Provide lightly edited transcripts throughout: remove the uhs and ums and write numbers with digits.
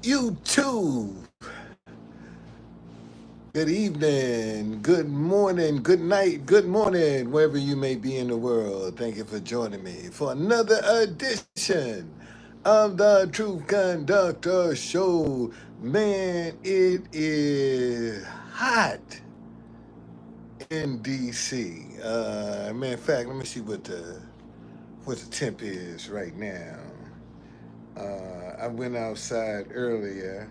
YouTube. Good evening, good morning, good night, good morning, wherever you may be in the world. Thank you for joining me for another edition of the Truth Conductor Show. Man, it is hot in DC. Matter of fact, let me see what the temp is right now. I went outside earlier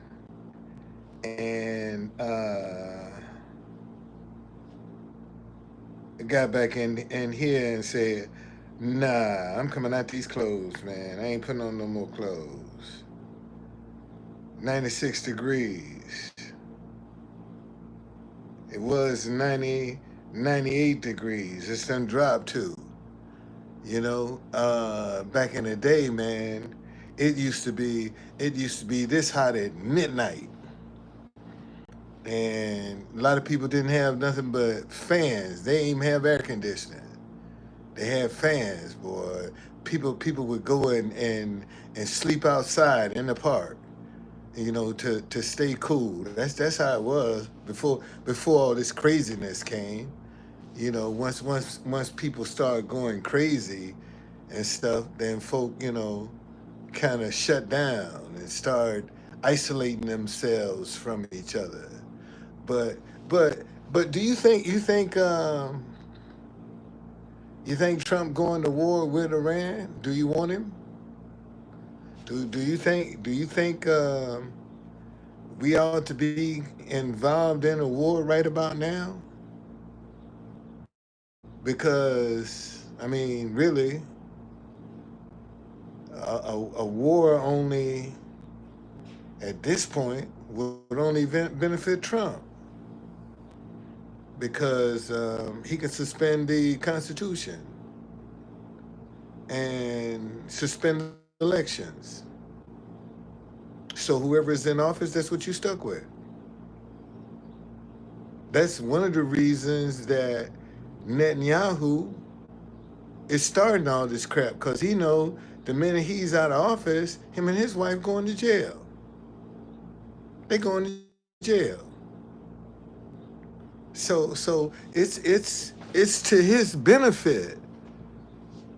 and got back in here and said, "Nah, I'm coming out these clothes, man. I ain't putting on no more clothes." 96 degrees. It was 90, 98 degrees. It's done dropped too. Back in the day, man, it used to be this hot at midnight. And a lot of people didn't have nothing but fans. They didn't even have air conditioning. They had fans, boy. People would go and sleep outside in the park, to stay cool. That's how it was before all this craziness came. Once people started going crazy and stuff, then folk, kind of shut down and start isolating themselves from each other. But but but do you think Trump going to war with Iran? Do you want him? Do you think we ought to be involved in a war right about now? Because I mean, really, a war only at this point would only benefit Trump because he can suspend the Constitution and suspend elections. So whoever is in office, that's what you stuck with. That's one of the reasons that Netanyahu is starting all this crap because he know the minute he's out of office, him and his wife going to jail. They going to jail. So it's to his benefit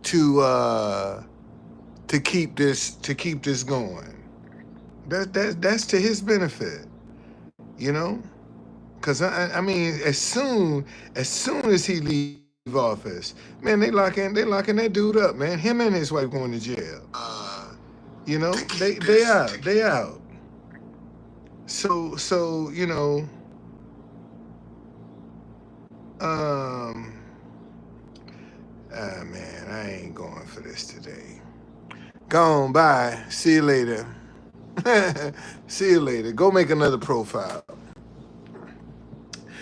to keep this going. That's to his benefit, you know. Because I mean, as soon as he leave office, man, they locking that dude up, man. Him and his wife going to jail. They out. So um, man, I ain't going for this today. Gone, bye. See you later. See you later. Go make another profile.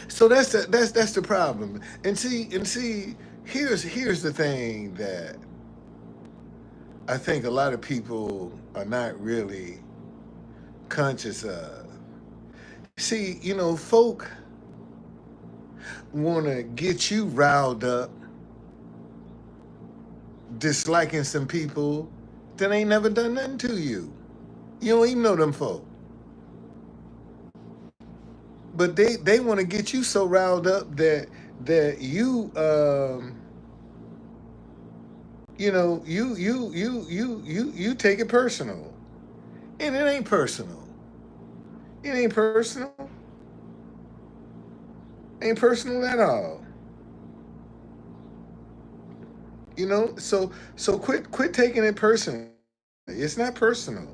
So that's the problem. And see, here's the thing that I think a lot of people are not really conscious of. See, folk want to get you riled up, disliking some people that ain't never done nothing to you. You don't even know them folk. But they want to get you so riled up that you take it personal. And it ain't personal. It ain't personal. Ain't personal at all. So quit taking it personally. It's not personal.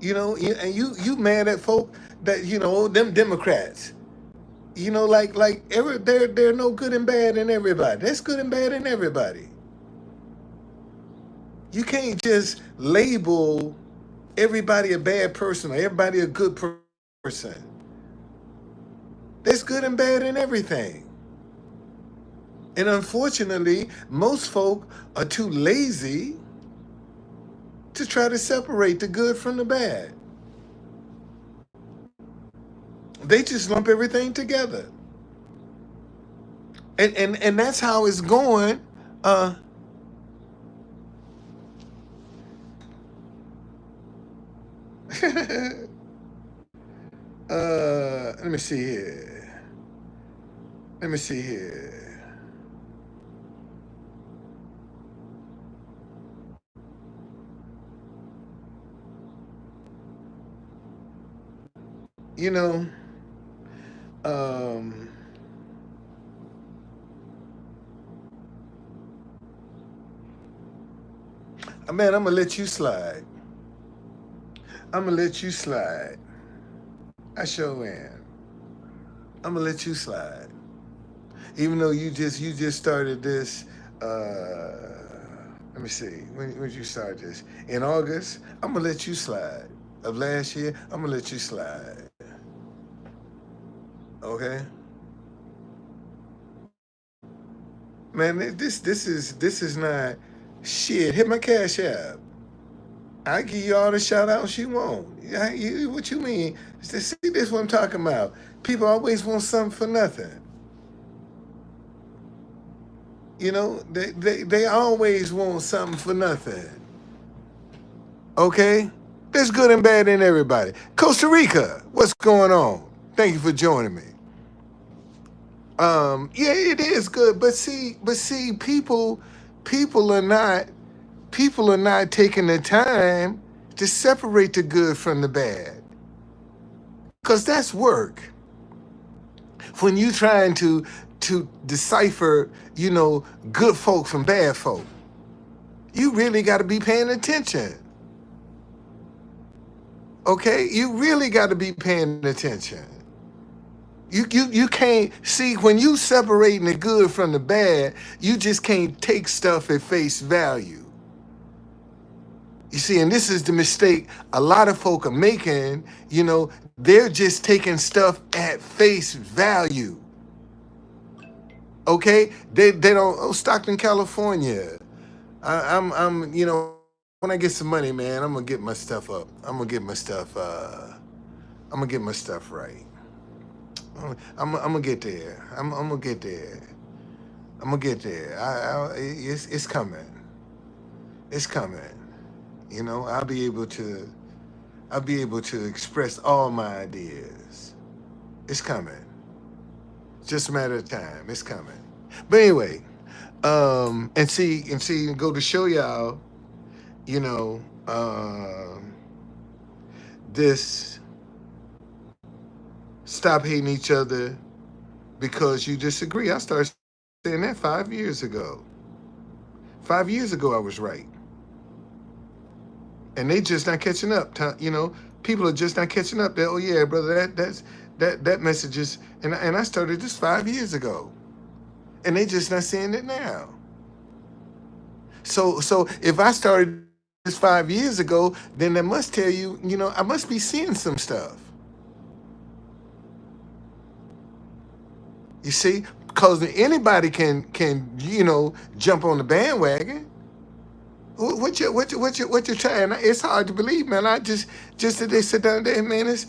And you mad at folk that them Democrats. There are no good and bad in everybody. There's good and bad in everybody. You can't just label everybody a bad person or everybody a good person. There's good and bad in everything. And unfortunately, most folk are too lazy to try to separate the good from the bad. They just lump everything together. And that's how it's going. Let me see here. Let me see here. You know, um, man, I'm gonna let you slide. I'm gonna let you slide. I sure am. I'm gonna let you slide. Even though you just started this. Let me see. When did you start this? In August. I'm gonna let you slide. Of last year, I'm gonna let you slide. Okay, man. This is not shit. Hit my cash app. I give you all the shout outs you want. What you mean? See, this is what I'm talking about. People always want something for nothing. They always want something for nothing. Okay? There's good and bad in everybody. Costa Rica, what's going on? Thank you for joining me. Yeah, it is good, but see, people are not people are not taking the time to separate the good from the bad. Cause that's work. When you trying to decipher, good folk from bad folk, you really got to be paying attention. Okay, you really got to be paying attention. You can't see when you separating the good from the bad. You just can't take stuff at face value. You see, and this is the mistake a lot of folk are making. They're just taking stuff at face value. Okay, they don't. Oh, Stockton, California. I'm when I get some money, man, I'm gonna get my stuff up. I'm gonna get my stuff. I'm gonna get my stuff right. I'm gonna get there. I'm gonna get there. I'm gonna get there. It's coming. It's coming. I'll be able to. I'll be able to express all my ideas. It's coming. It's just a matter of time. It's coming. But anyway, and go to show y'all, you know, this stop hating each other because you disagree. I started saying that 5 years ago. 5 years ago, I was right, and they just not catching up. People are just not catching up. That, oh yeah, brother, that message is, and I started this 5 years ago, and they just not saying it now. So if I started this 5 years ago, then that must tell you, I must be seeing some stuff. You see, because anybody can jump on the bandwagon. What you trying? It's hard to believe, man. I just that they sit down there, man. It's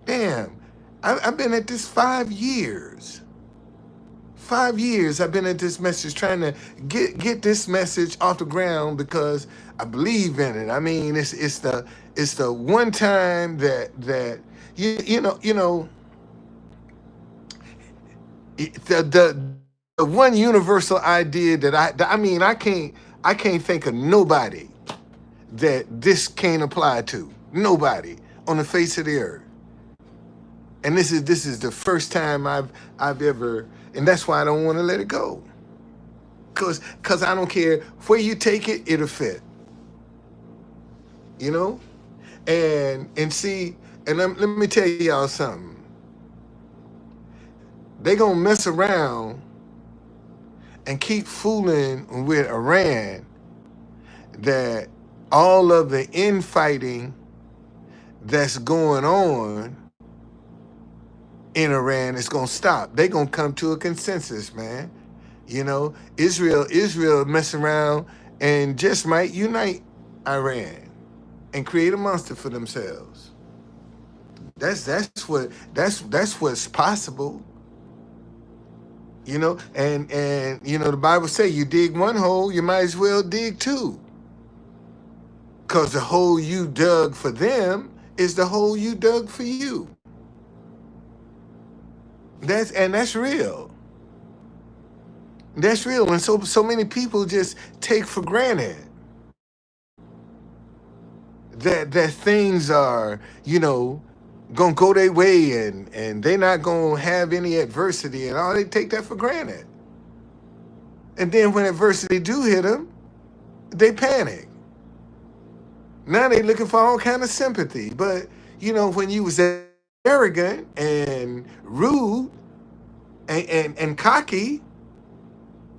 damn. I've been at this 5 years. 5 years I've been at this message, trying to get this message off the ground because I believe in it. I mean, it's the one time that the one universal idea that I can't think of nobody that this can't apply to. Nobody on the face of the earth. And this is the first time I've ever, and that's why I don't want to let it go. Cause I don't care where you take it, it'll fit. You know? And see, and let me tell y'all something. They gonna mess around and keep fooling with Iran that all of the infighting that's going on in Iran is gonna stop. They gonna come to a consensus, man. Israel mess around and just might unite Iran and create a monster for themselves. That's what's possible. And the Bible say you dig one hole, you might as well dig two. Because the hole you dug for them is the hole you dug for you. That's real. That's real. And so many people just take for granted that things are, gonna go their way, and they're not gonna have any adversity and all. They take that for granted. And then when adversity do hit them, they panic. Now they looking for all kind of sympathy. But when you was arrogant and rude and cocky,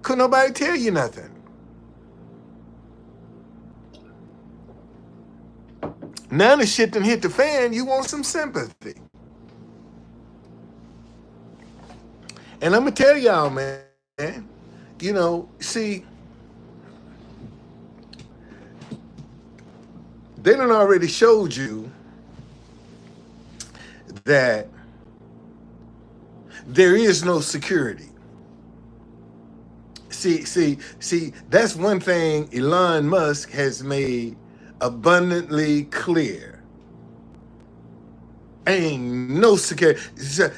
couldn't nobody tell you nothing. Now the shit done hit the fan, you want some sympathy. And I'm gonna tell y'all, man, see, they done already showed you that there is no security. See, that's one thing Elon Musk has made abundantly clear. Ain't no security.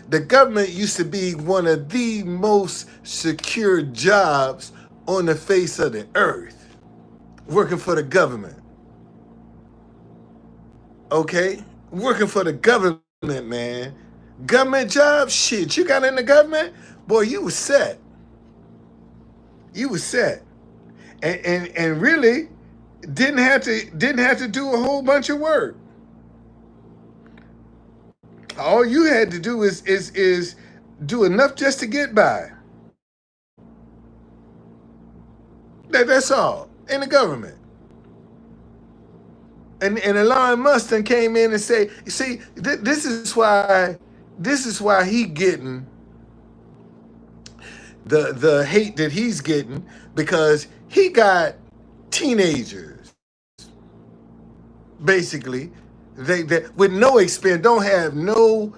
The government used to be one of the most secure jobs on the face of the earth. Working for the government. Okay? Working for the government, man. Government job, shit. You got in the government, boy, you was set. You was set. And really didn't have to do a whole bunch of work. All you had to do is do enough just to get by. That's all. In the government. And Elon Musk then came in and say, see, this is why he getting the hate that he's getting, because he got teenagers basically they with no experience, don't have no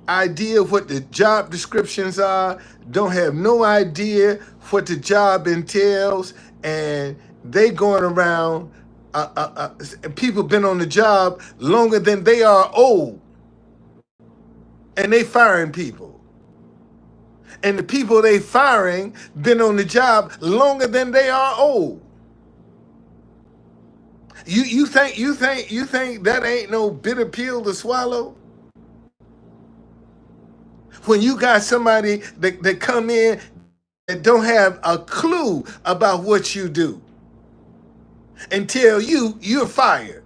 idea what the job descriptions are, don't have no idea what the job entails, and they going around. People been on the job longer than they are old, and they firing people. And the people they firing been on the job longer than they are old. You think that ain't no bitter pill to swallow? When you got somebody that come in that don't have a clue about what you do and tell you you're fired.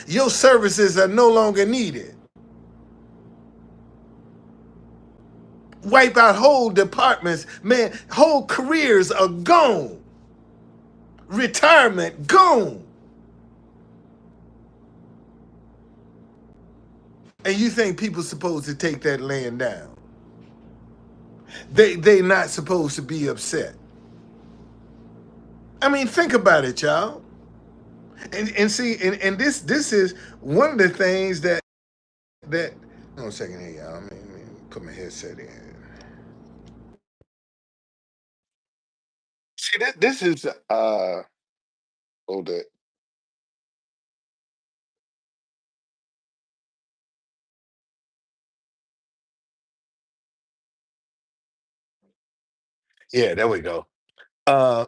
Your services are no longer needed. Wipe out whole departments, man, whole careers are gone. Retirement gone. And you think people supposed to take that laying down? They not supposed to be upset. I mean, think about it, y'all. And see, and this is one of the things that hold on a second here, y'all. Let me put my headset in. See, this is hold it. Yeah, there we go.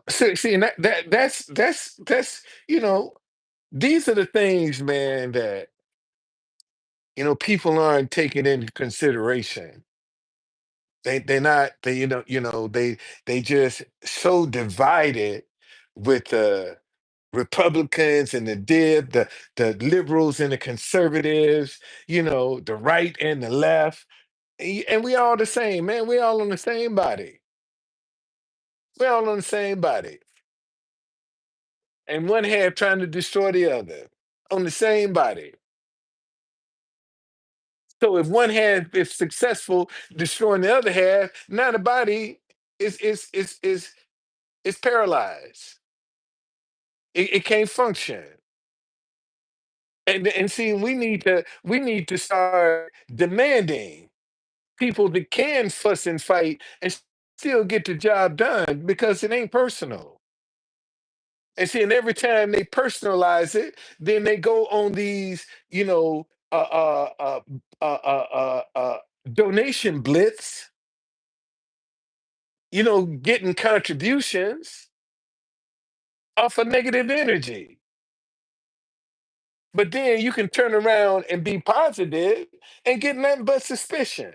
See, and that's these are the things, man, that people aren't taking into consideration. They're not they they just so divided with the Republicans and the liberals and the conservatives, the right and the left. And we all the same, man. We all on the same body. We all on the same body. And one half trying to destroy the other on the same body. So if one half is successful destroying the other half, now the body is paralyzed. It can't function. And see, we need to start demanding people that can fuss and fight and still get the job done, because it ain't personal. And see, and every time they personalize it, then they go on these, donation blitz, getting contributions off of negative energy. But then you can turn around and be positive and get nothing but suspicion.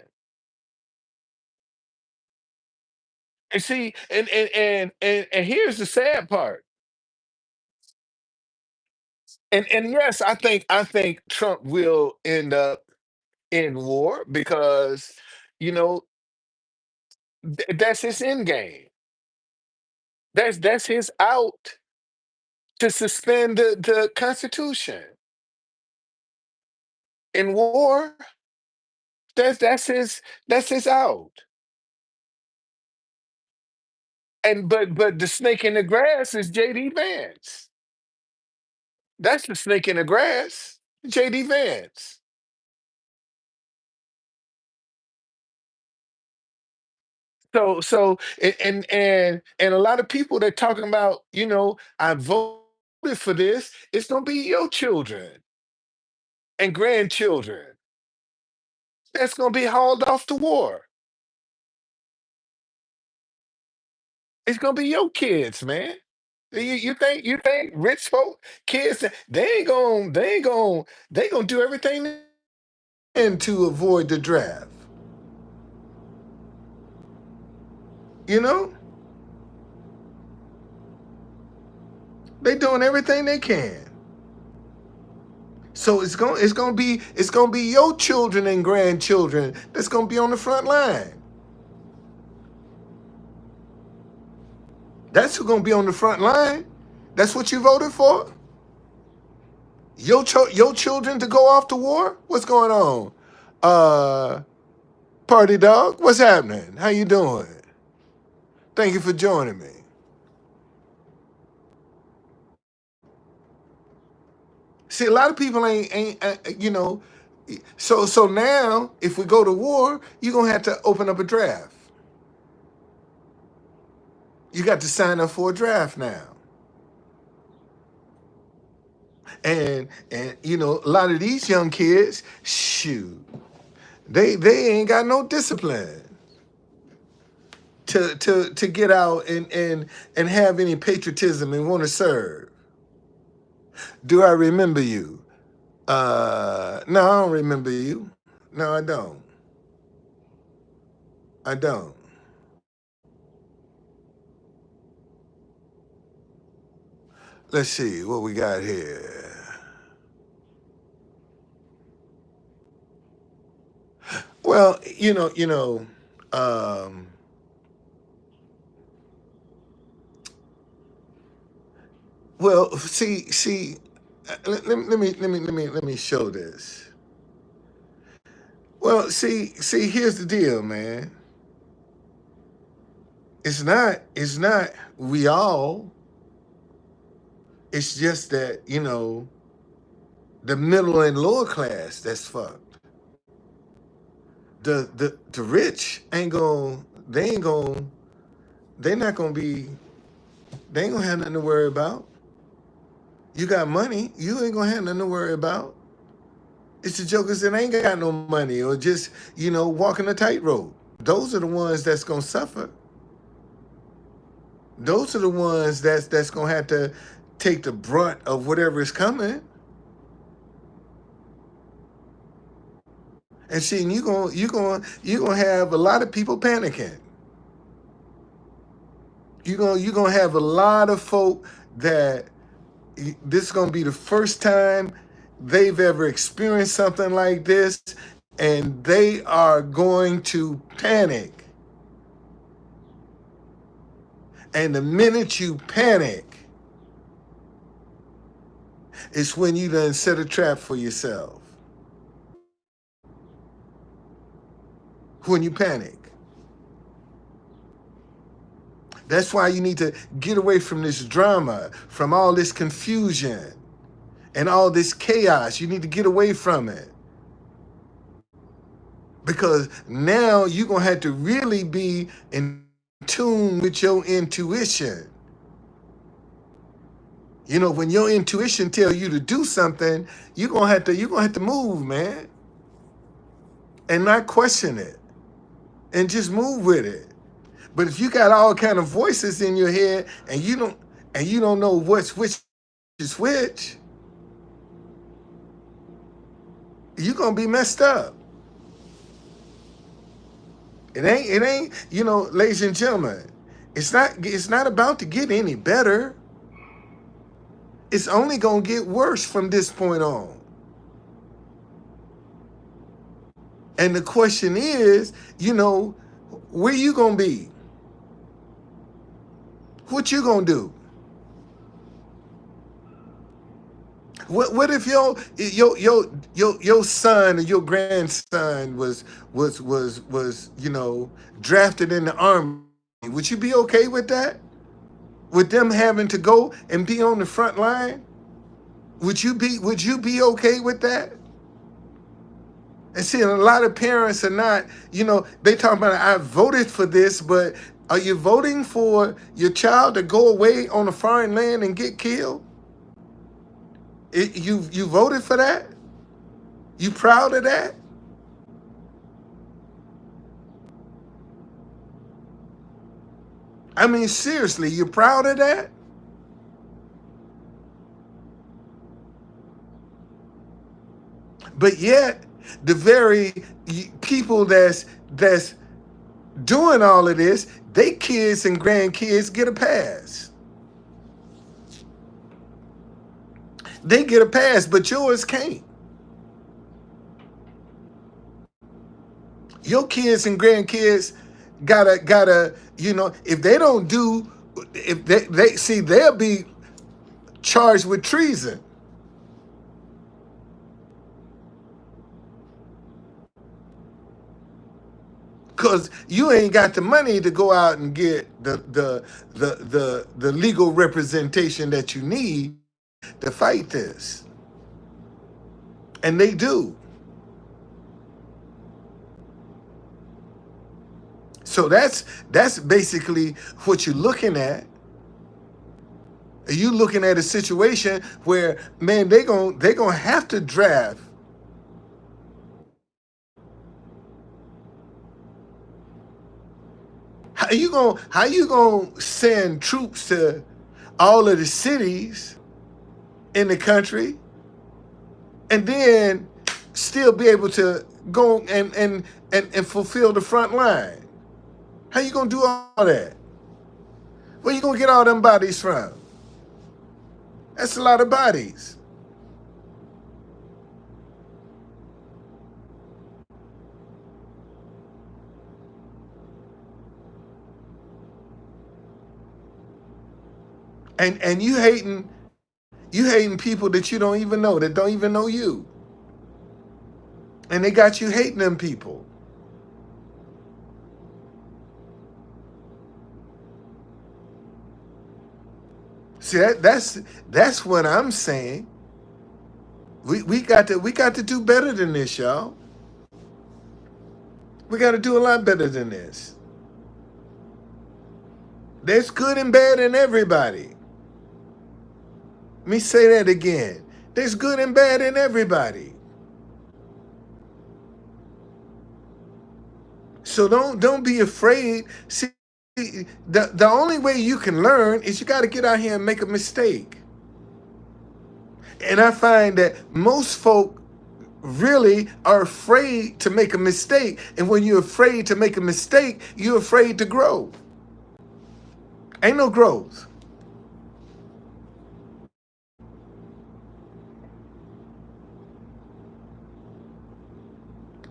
And see, and here's the sad part. And yes, I think Trump will end up in war because you know that's his end game. That's his out to suspend the Constitution. In war, that's his out. And but the snake in the grass is JD Vance. That's the snake in the grass, JD Vance. So and a lot of people that talking about, I voted for this, it's gonna be your children and grandchildren that's gonna be hauled off to war. It's gonna be your kids, man. You think rich folk kids they gonna do everything they can to avoid the draft. You know, they doing everything they can. So it's gonna be your children and grandchildren that's gonna be on the front line. That's who's gonna be on the front line. That's what you voted for. Your children to go off to war. What's going on? Uh, Party dog. What's happening? How you doing? Thank you for joining me. See, a lot of people ain't. So now if we go to war, you're gonna have to open up a draft. You got to sign up for a draft now. And a lot of these young kids, shoot, they ain't got no discipline to get out and have any patriotism and want to serve. Do I remember you? No, I don't remember you. No, I don't. I don't. Let's see what we got here. Well, um, well, see, let me show this. Well, see, here's the deal, man. It's not we all. It's just that, the middle and lower class that's fucked. The rich ain't going they ain't going they not gonna be they ain't gonna have nothing to worry about. You got money, you ain't gonna have nothing to worry about. It's the jokers that ain't got no money or just, walking a tightrope. Those are the ones that's gonna suffer. Those are the ones that's gonna have to take the brunt of whatever is coming. And see, and you gonna have a lot of people panicking. You gonna have a lot of folk that this is gonna be the first time they've ever experienced something like this, and they are going to panic. And the minute you panic, it's when you done set a trap for yourself. When you panic. That's why you need to get away from this drama, from all this confusion and all this chaos. You need to get away from it. Because now you're going to have to really be in tune with your intuition. You know, when your intuition tell you to do something, you're gonna have to move, man, and not question it, and just move with it. But if you got all kind of voices in your head and you don't know which is which, you're gonna be messed up. It ain't, ladies and gentlemen, it's not about to get any better. It's only gonna get worse from this point on. And the question is, where you gonna be? What you gonna do? What if your son or your grandson was drafted in the army? Would you be okay with that? With them having to go and be on the front line? Would you be okay with that? And see, a lot of parents are not, they talk about, I voted for this, but are you voting for your child to go away on a foreign land and get killed? You voted for that? You proud of that? I mean, seriously, you proud of that? But yet, the very people that's doing all of this, they kids and grandkids get a pass. They get a pass, but yours can't. Your kids and grandkids gotta if they don't do, if they see, they'll be charged with treason. Because you ain't got the money to go out and get the legal representation that you need to fight this. And they do. So that's basically what you're looking at. You looking at a situation where, man, they gonna have to draft. How you gonna send troops to all of the cities in the country and then still be able to go and fulfill the front line? How you gonna do all that? Where you gonna get all them bodies from? That's a lot of bodies. And you hating people that you don't even know, that don't even know you. And they got you hating them people. See, that's what I'm saying. We got to do better than this, y'all. We got to do a lot better than this. There's good and bad in everybody. Let me say that again. There's good and bad in everybody. So don't be afraid. See, the only way you can learn is you got to get out here and make a mistake. And I find that most folk really are afraid to make a mistake. And when you're afraid to make a mistake, you're afraid to grow. Ain't no growth.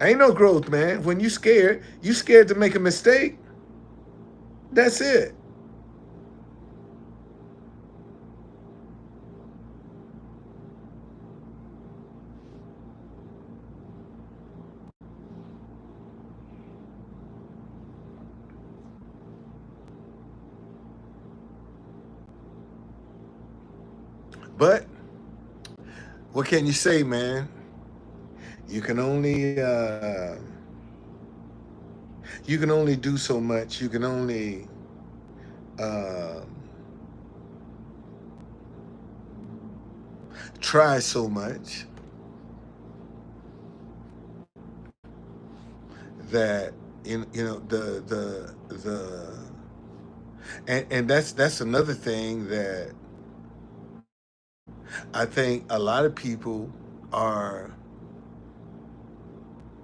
Ain't no growth, man. When you scared to make a mistake. That's it. But what can you say, man? You can only do so much. You can only uh, try so much that the and that's another thing that I think a lot of people are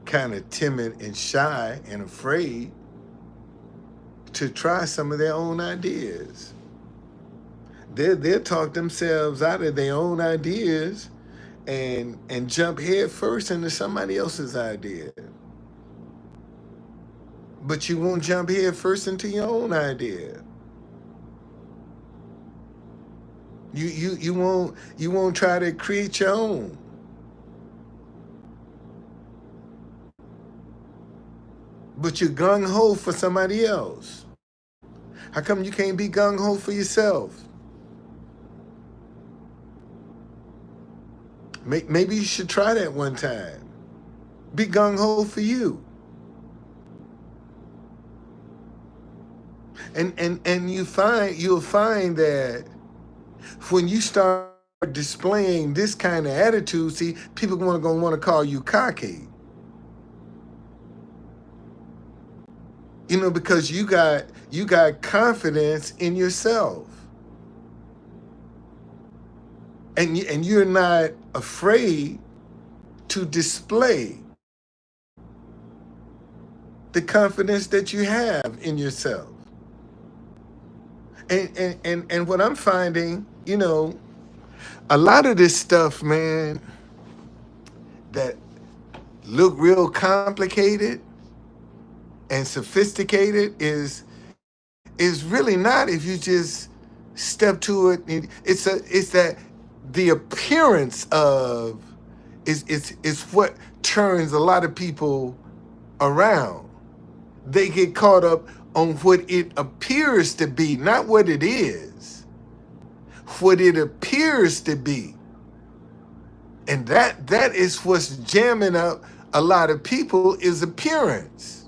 kind of timid and shy and afraid to try some of their own ideas. They'll talk themselves out of their own ideas and jump head first into somebody else's idea. But you won't jump head first into your own idea. You won't try to create your own. But you're gung ho for somebody else. How come you can't be gung ho for yourself? Maybe you should try that one time. Be gung ho for you. And you'll find that when you start displaying this kind of attitude, see, people gonna want to call you cocky. Because you got confidence in yourself, and you're not afraid to display the confidence that you have in yourself. And what I'm finding, a lot of this stuff, man, that look real complicated and sophisticated is really not if you just step to it. It's that the appearance of is what turns a lot of people around. They get caught up on what it appears to be, not what it is. What it appears to be. And that is what's jamming up a lot of people is appearance.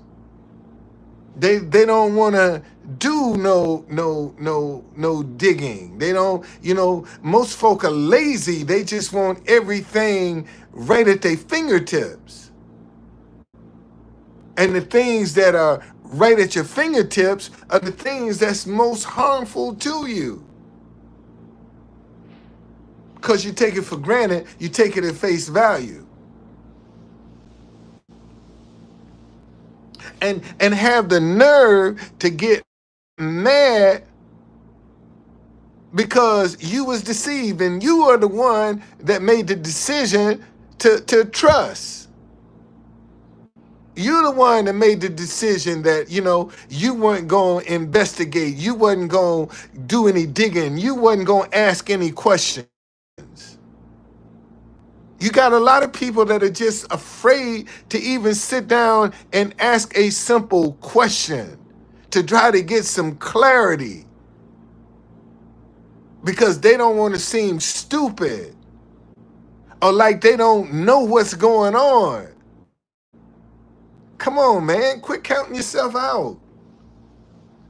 They don't want to do no digging. They don't, most folk are lazy. They just want everything right at their fingertips. And the things that are right at your fingertips are the things that's most harmful to you. Because you take it for granted, you take it at face value. And have the nerve to get mad because you was deceived and you are the one that made the decision to trust. You're the one that made the decision that, you weren't going to investigate. You wasn't going to do any digging. You wasn't going to ask any questions. You got a lot of people that are just afraid to even sit down and ask a simple question to try to get some clarity because they don't want to seem stupid or like they don't know what's going on. Come on, man. Quit counting yourself out.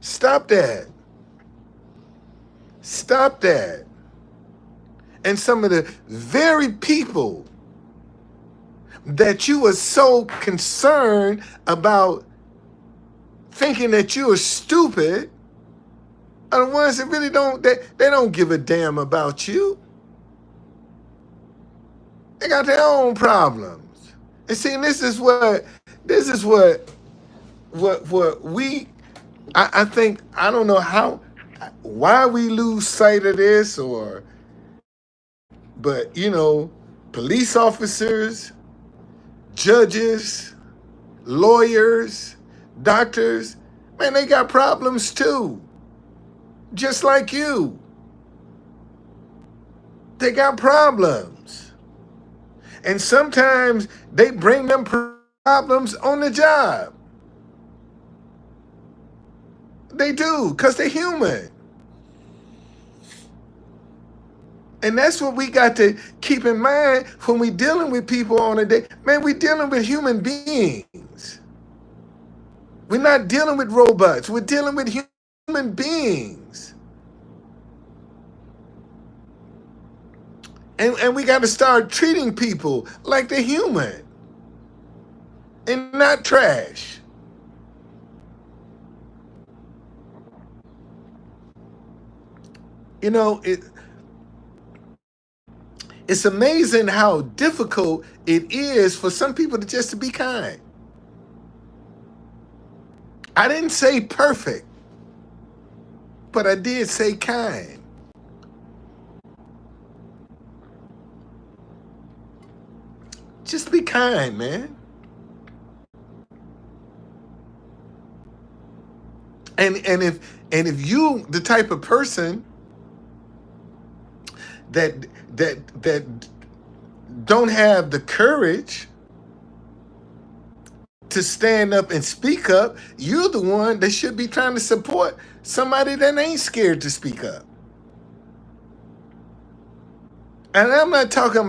Stop that. Stop that. And some of the very people that you are so concerned about thinking that you are stupid are the ones that really they don't give a damn about you. They got their own problems. And see, this is what we, I think, I don't know why we lose sight of this but police officers, judges, lawyers, doctors, man, they got problems too. Just like you. They got problems. And sometimes they bring them problems on the job. They do, because they're human. And that's what we got to keep in mind when we're dealing with people on a day. Man, we're dealing with human beings. We're not dealing with robots. We're dealing with human beings. And we got to start treating people like they're human and not trash. You know, it's amazing how difficult it is for some people to just to be kind. I didn't say perfect, but I did say kind. Just be kind, man. And if you the type of person that that don't have the courage to stand up and speak up, you're the one that should be trying to support somebody that ain't scared to speak up. And I'm not talking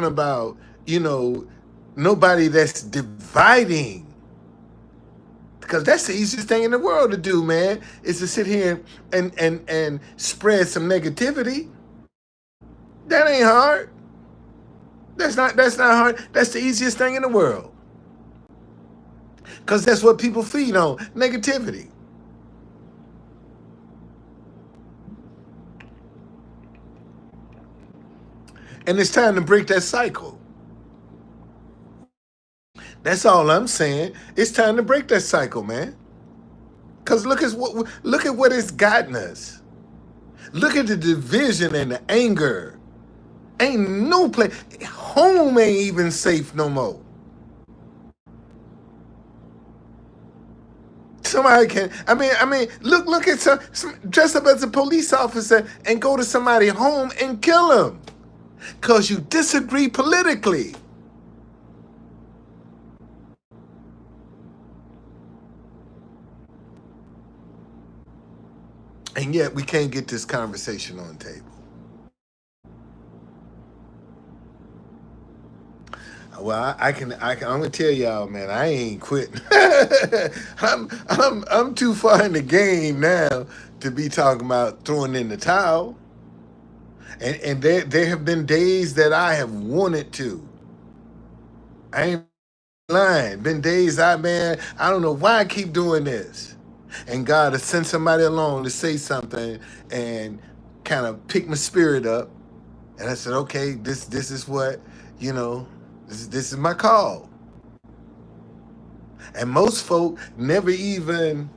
about, you know, nobody that's dividing. Because that's the easiest thing in the world to do, man, is to sit here and spread some negativity. That ain't hard. That's not hard. That's the easiest thing in the world. Because that's what people feed on, negativity. And it's time to break that cycle. That's all I'm saying. It's time to break that cycle, man. Because look at what it's gotten us. Look at the division and the anger. Ain't no place. Home ain't even safe no more. Somebody can. Look at some dress up as a police officer and go to somebody's home and kill them because you disagree politically. And yet we can't get this conversation on the table. Well, I'm gonna tell y'all, man, I ain't quitting. I'm too far in the game now to be talking about throwing in the towel. And there have been days that I have wanted to. I ain't lying. Been days I don't know why I keep doing this. And God has sent somebody along to say something and kind of pick my spirit up. And I said, okay, this is what, you know, this is my call. And most folk never even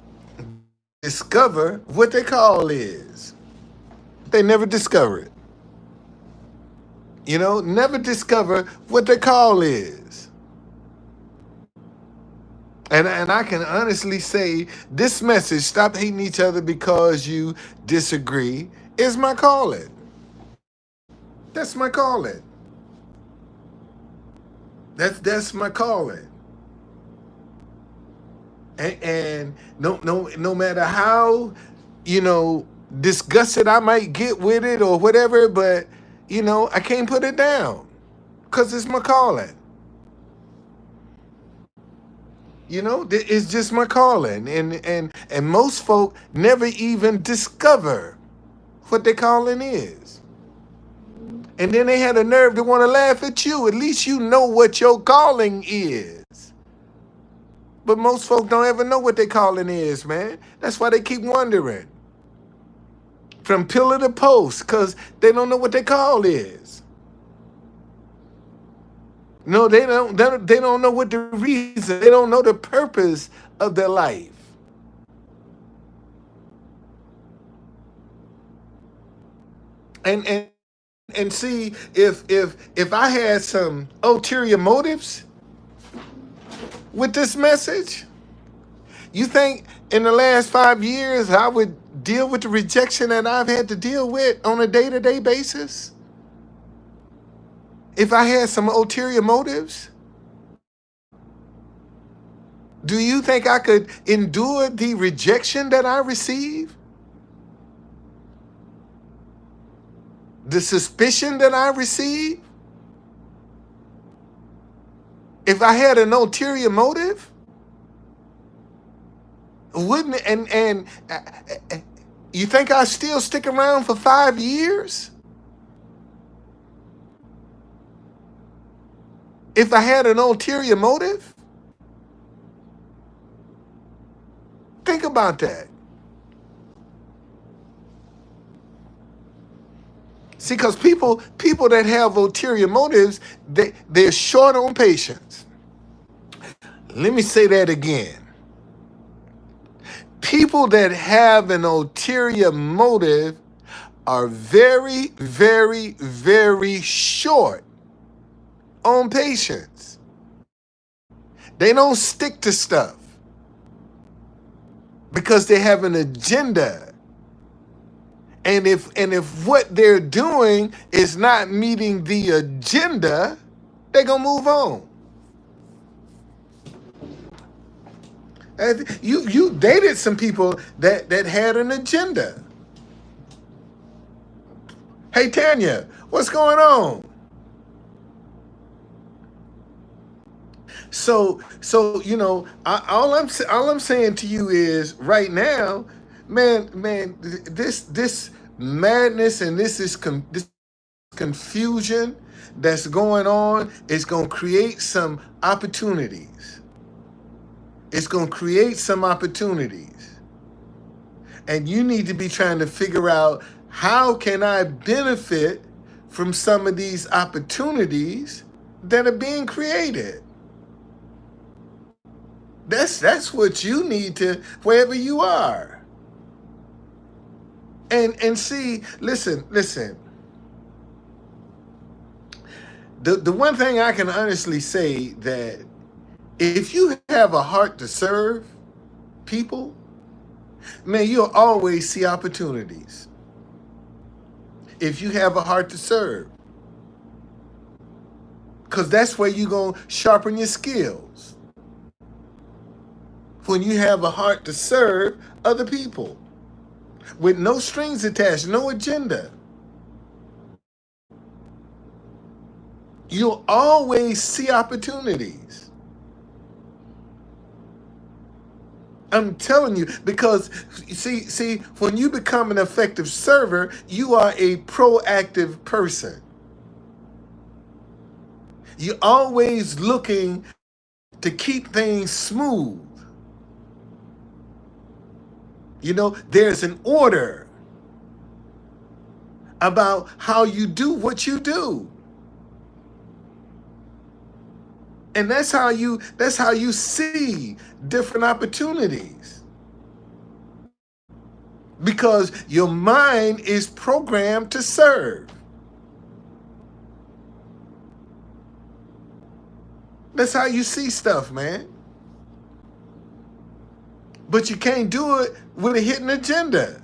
discover what their call is. They never discover it. You know, never discover what their call is. And I can honestly say this message, stop hating each other because you disagree, is my calling. That's my calling. That's my calling. And no matter how, you know, disgusted I might get with it or whatever, but you know, I can't put it down because it's my calling. You know, it's just my calling, and most folk never even discover what their calling is, and then they had the nerve to want to laugh at you. At least you know what your calling is. But most folk don't ever know what their calling is, man. That's why they keep wondering from pillar to post because they don't know what their call is. No, they don't. They don't know what the reason. They don't know the purpose of their life. And see if I had some ulterior motives with this message, you think in the last 5 years I would deal with the rejection that I've had to deal with on a day-to-day basis? If I had some ulterior motives? Do you think I could endure the rejection that I receive? The suspicion that I receive? If I had an ulterior motive? Wouldn't and you think I still stick around for 5 years? if I had an ulterior motive? Think about that. See, because people that have ulterior motives, they're short on patience. Let me say that again. People that have an ulterior motive are very, very, very short on patience. They don't stick to stuff because they have an agenda. And if what they're doing is not meeting the agenda, they're gonna move on. You dated some people that had an agenda. Hey Tanya, what's going on? So all I'm saying to you is right now, man, this madness and this confusion that's going on is going to create some opportunities. It's going to create some opportunities. And you need to be trying to figure out, how can I benefit from some of these opportunities that are being created? That's what you need to, wherever you are. And see, listen. The one thing I can honestly say, that if you have a heart to serve people, man, you'll always see opportunities. If you have a heart to serve. Because that's where you're going to sharpen your skills. When you have a heart to serve other people. With no strings attached, no agenda. You'll always see opportunities. I'm telling you, because see, when you become an effective server, you are a proactive person. You're always looking to keep things smooth. There's an order about how you do what you do. And that's how you see different opportunities. Because your mind is programmed to serve. That's how you see stuff, man. But you can't do it with a hidden agenda.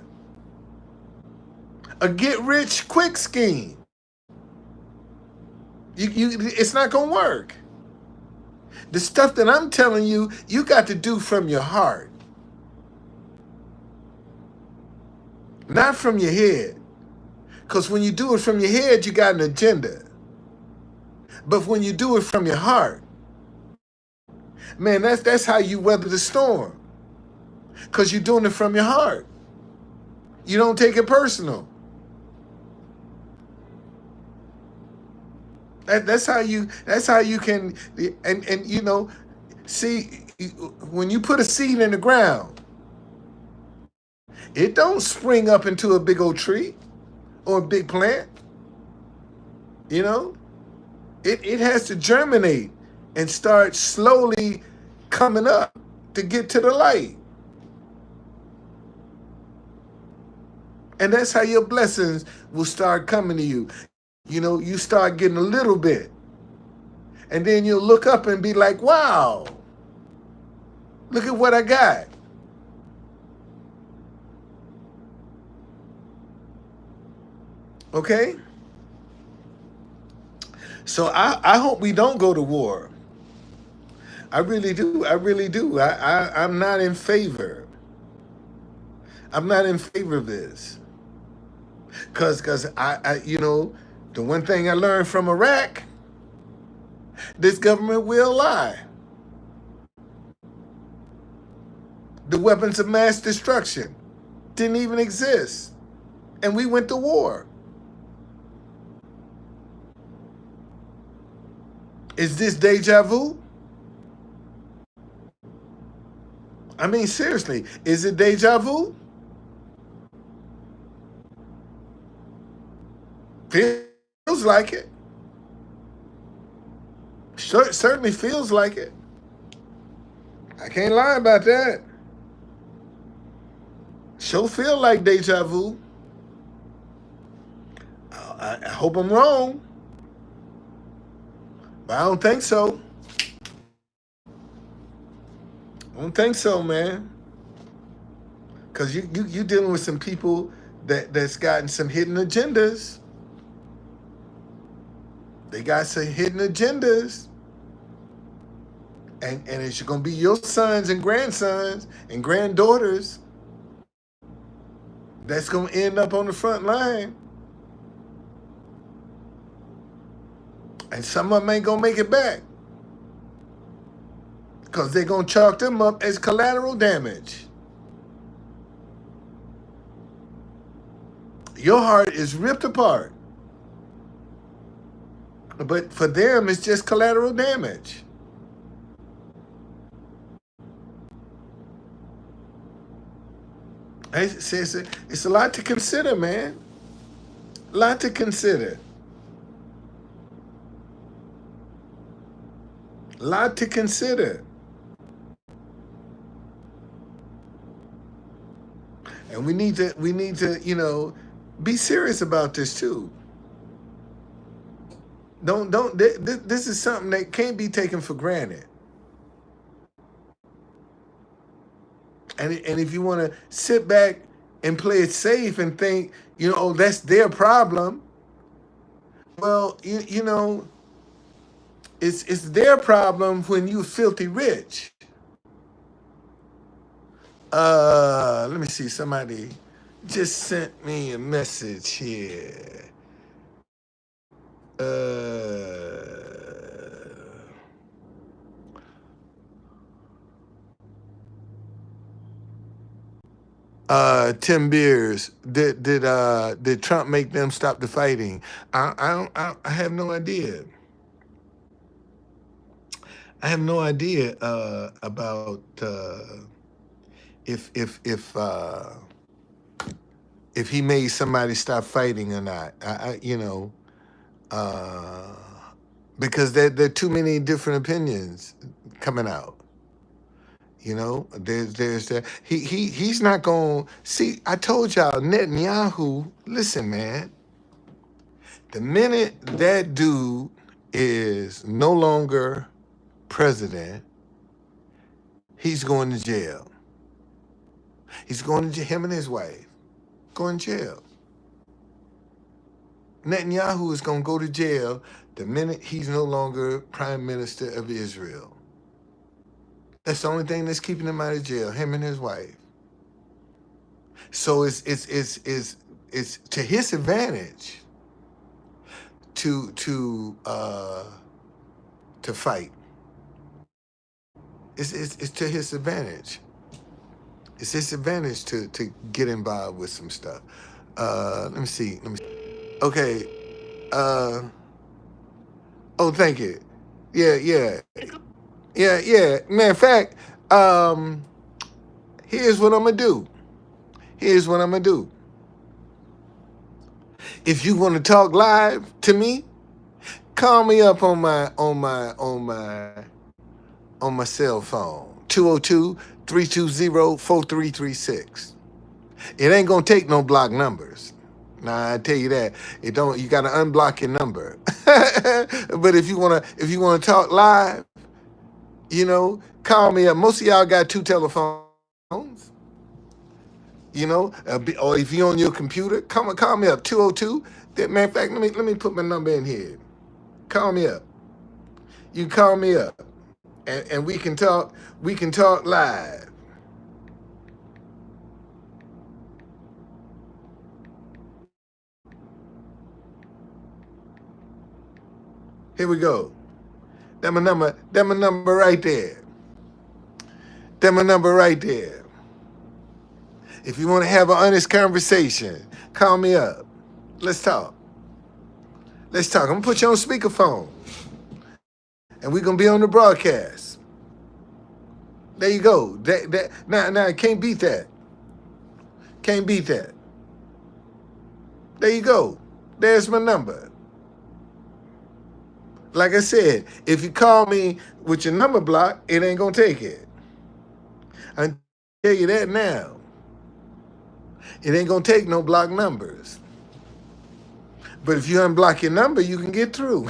A get-rich-quick scheme. It's not going to work. The stuff that I'm telling you, you got to do from your heart. Not from your head. Because when you do it from your head, you got an agenda. But when you do it from your heart, man, that's how you weather the storm. Because you're doing it from your heart. You don't take it personal. That's how you can, and see, when you put a seed in the ground, it don't spring up into a big old tree or a big plant. It has to germinate and start slowly coming up to get to the light. And that's how your blessings will start coming to you. You start getting a little bit. And then you'll look up and be like, wow, look at what I got. Okay? So I hope we don't go to war. I really do. I'm not in favor. I'm not in favor of this. Because I the one thing I learned from Iraq, this government will lie. The weapons of mass destruction didn't even exist. And we went to war. Is this deja vu? I mean, seriously, is it deja vu? Feels like it. Certainly feels like it. I can't lie about that. Sure feel like deja vu. I hope I'm wrong, but I don't think so. I don't think so, man. Cause you dealing with some people that's gotten some hidden agendas. They got some hidden agendas. And it's gonna be your sons and grandsons and granddaughters that's gonna end up on the front line. And some of them ain't gonna make it back. Because they're gonna chalk them up as collateral damage. Your heart is ripped apart. But for them, it's just collateral damage. It's a lot to consider, man. A lot to consider. A lot to consider. And we need to, be serious about this too. This is something that can't be taken for granted. And if you want to sit back and play it safe and think, oh, that's their problem. Well, it's their problem when you filthy rich. Let me see. Somebody just sent me a message here. Tim Beers, did Trump make them stop the fighting? I have no idea. I have no idea about if he made somebody stop fighting or not. Because there are too many different opinions coming out. There's that. He's not going to see. I told y'all, Netanyahu. Listen, man. The minute that dude is no longer president, he's going to jail. He's going to jail. Him and his wife going to jail. Netanyahu is going to go to jail the minute he's no longer prime minister of Israel. That's the only thing that's keeping him out of jail, him and his wife. So it's to his advantage to fight. It's to his advantage. It's his advantage to get involved with some stuff. Let me see. Okay. Oh, thank you. Yeah. Matter of fact, here's what I'm gonna do. If you want to talk live to me, call me up on my cell phone, 202-320-4336. It ain't gonna take no block numbers. Nah, I tell you that. You gotta unblock your number. But if you wanna talk live, call me up. Most of y'all got 2 telephones. Or if you're on your computer, call me up, 202. Matter of fact, let me put my number in here. Call me up. You call me up, and we can talk live. Here we go. That's my number right there. That's my number right there. If you want to have an honest conversation, call me up. Let's talk. I'm going to put you on speakerphone. and we're gonna be on the broadcast. There you go. Now can't beat that. Can't beat that. There you go. There's my number. Like I said, if you call me with your number block, it ain't gonna take it. I tell you that now. It ain't gonna take no block numbers. But if you unblock your number, you can get through.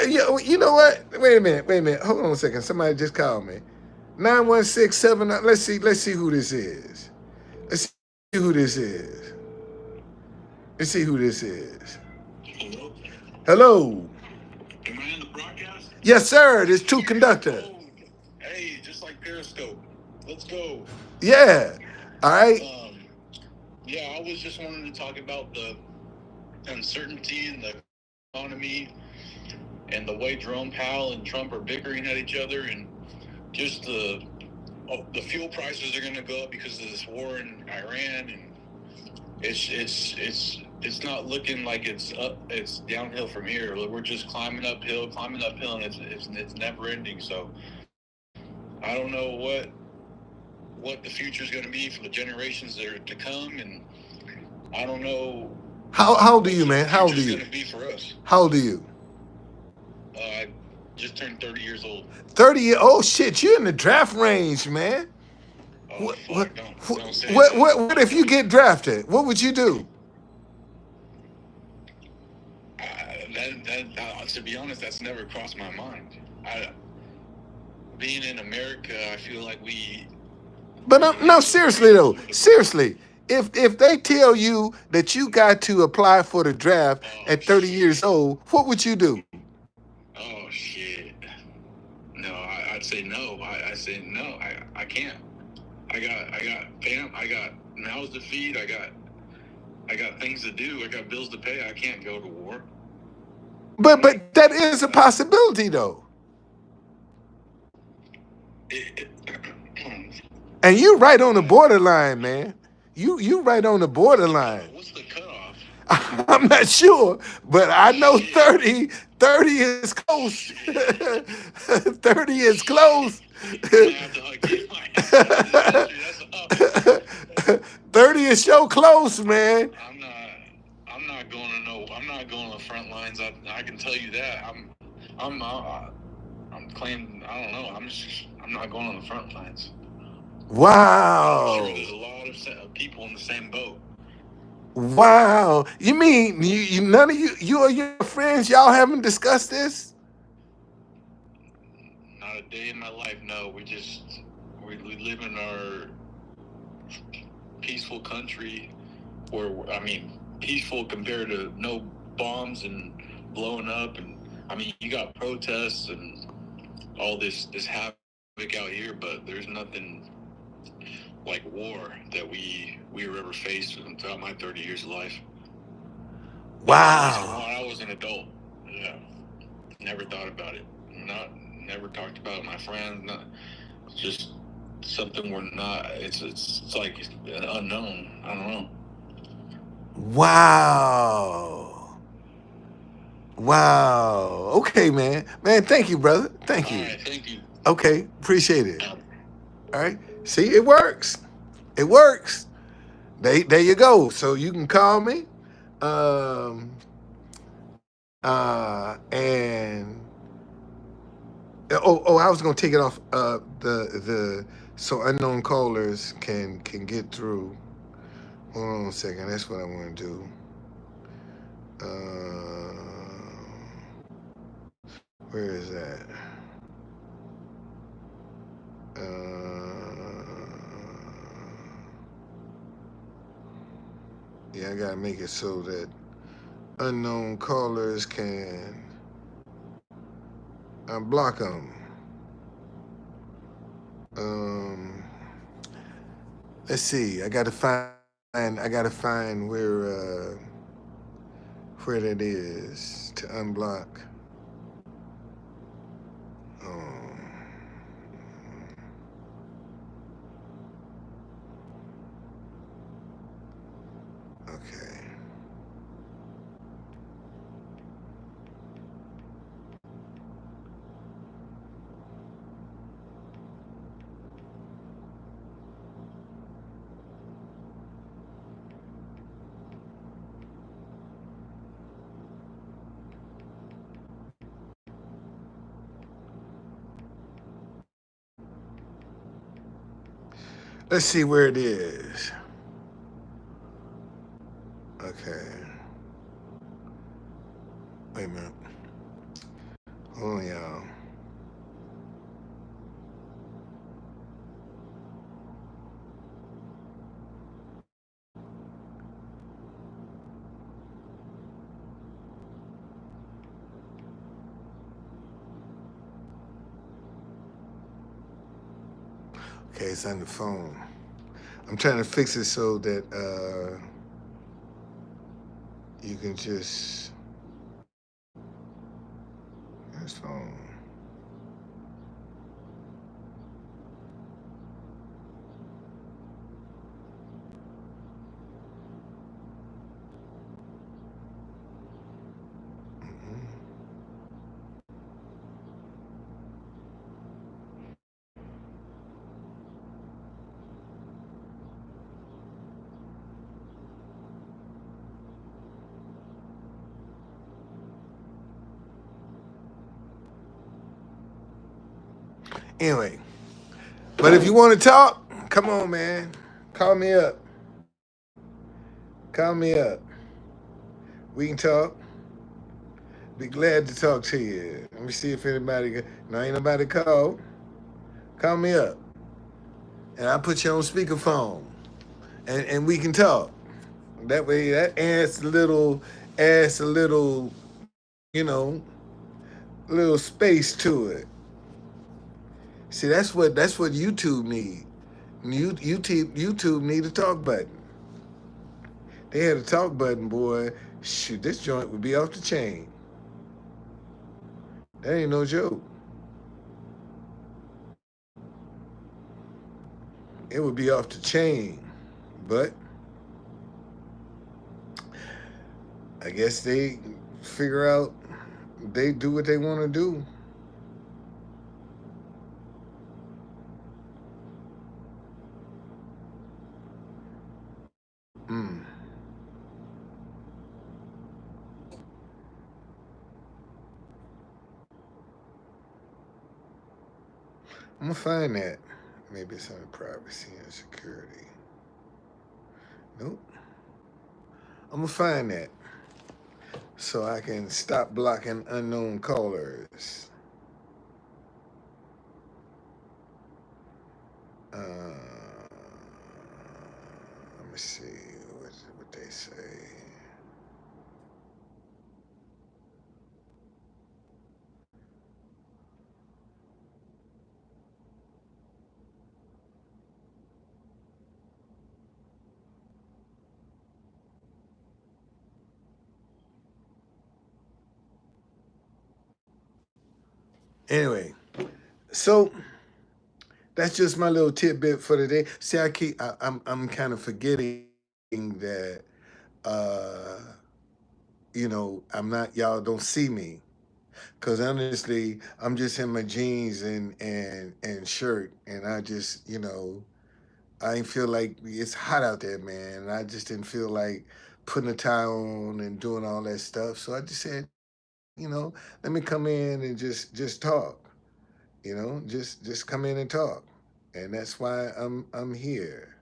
You know what? Wait a minute. Wait a minute. Hold on a second. Somebody just called me. 9167. Let's see who this is. Let's see who this is. Let's see who this is. Hello? Hello. Am I in the broadcast? Yes, sir. This Truth Conductor. Oh, hey, just like Periscope. Let's go. Yeah. All right. Yeah, I was just wanting to talk about the uncertainty in the economy and the way Jerome Powell and Trump are bickering at each other, and just the fuel prices are going to go up because of this war in Iran, and it's not looking like it's up. It's downhill from here. We're just climbing uphill, and it's never ending. So I don't know what the future is going to be for the generations that are to come, and I don't know. How old are you, man? How old are you? Going to be for us. How old are you? I just turned 30 years old. 30 years? Oh shit! You're in the draft range, man. Oh, don't say that. What if you get drafted? What would you do? To be honest, that's never crossed my mind. Being in America, I feel like we. But no, seriously though, seriously. If they tell you that you got to apply for the draft at 30 years old, what would you do? Oh shit! No, I'd say no. I say no. I can't. I got mouths to feed. I got things to do. I got bills to pay. I can't go to war. But that is a possibility though. And you right on the borderline, man. You right on the borderline. What's the cutoff? I'm not sure, but I know 30 is close. 30 is close. 30 is so close, man. I'm not going to know. I'm not going to the front lines. I can tell you that. I'm claiming. I don't know. I'm not going on the front lines. Wow. I'm sure there's a lot of people in the same boat. Wow. You mean you none of you or your friends, y'all haven't discussed this? Not a day in my life, no. We live in our peaceful country where, peaceful compared to no bombs and blowing up, and you got protests and all this havoc out here, but there's nothing like war that we were ever faced with throughout my 30 years of life. Wow. When I was an adult, yeah, never thought about it. Never talked about it with my friends. Just something we're not. It's like an unknown. I don't know. Wow. Wow. Okay, man. Man, thank you, brother. Thank you. All right, thank you. Okay, appreciate it. All right. See, it works. It works. There you go. So you can call me. And I was gonna take it off the so unknown callers can get through. Hold on a second. That's what I want to do. Where is that? Yeah, I gotta make it so that unknown callers can block them. Let's see. I gotta find where that is to unblock. Okay. Let's see where it is. Okay. Wait a minute. Hold on, y'all. Okay, it's on the phone. I'm trying to fix it so that you can just. This phone. Anyway, but if you want to talk, come on, man. Call me up. Call me up. We can talk. Be glad to talk to you. Let me see if anybody. No, ain't nobody call. Call me up, and I'll put you on speakerphone, and we can talk. That way, that adds a little, you know, little space to it. See, that's what YouTube need. YouTube need a talk button. They had a talk button, boy. Shoot, this joint would be off the chain. That ain't no joke. It would be off the chain. But I guess they figure out they do what they want to do. Mm. I'm gonna find that. Maybe it's under privacy and security. Nope. I'm gonna find that so I can stop blocking unknown callers. Let me see what they say. Anyway, so that's just my little tidbit for today. See, I'm kind of forgetting that I'm not, y'all don't see me. Cause honestly, I'm just in my jeans and shirt, and I just, I ain't feel like it's hot out there, man. And I just didn't feel like putting a tie on and doing all that stuff. So I just said, let me come in and just talk. Just come in and talk, and that's why I'm here.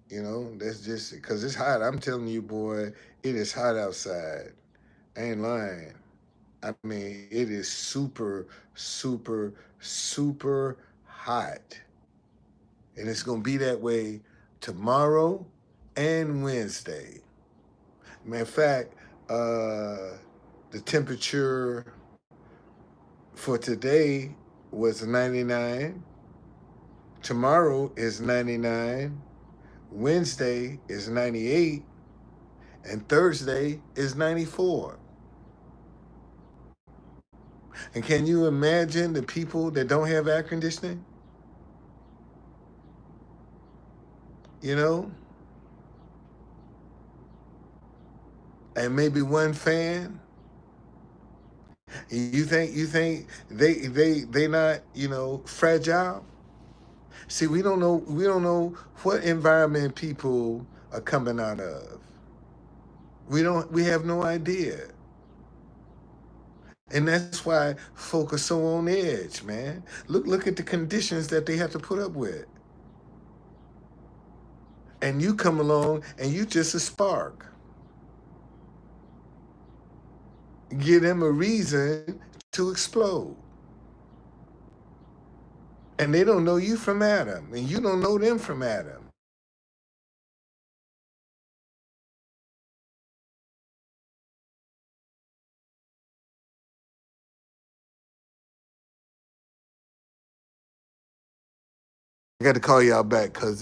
That's just because it's hot. I'm telling you, boy, it is hot outside. I ain't lying. I mean, it is super, super, super hot. And it's going to be that way tomorrow and Wednesday. Matter of fact, the temperature for today was 99. Tomorrow is 99. Wednesday is 98. And Thursday is 94. And can you imagine the people that don't have air conditioning? You know? And maybe one fan. You think they not, fragile? See, we don't know what environment people are coming out of. We have no idea. And that's why folk are so on edge, man. Look at the conditions that they have to put up with. And you come along and you just a spark. Give them a reason to explode. And they don't know you from Adam, and you don't know them from Adam. I got to call y'all back because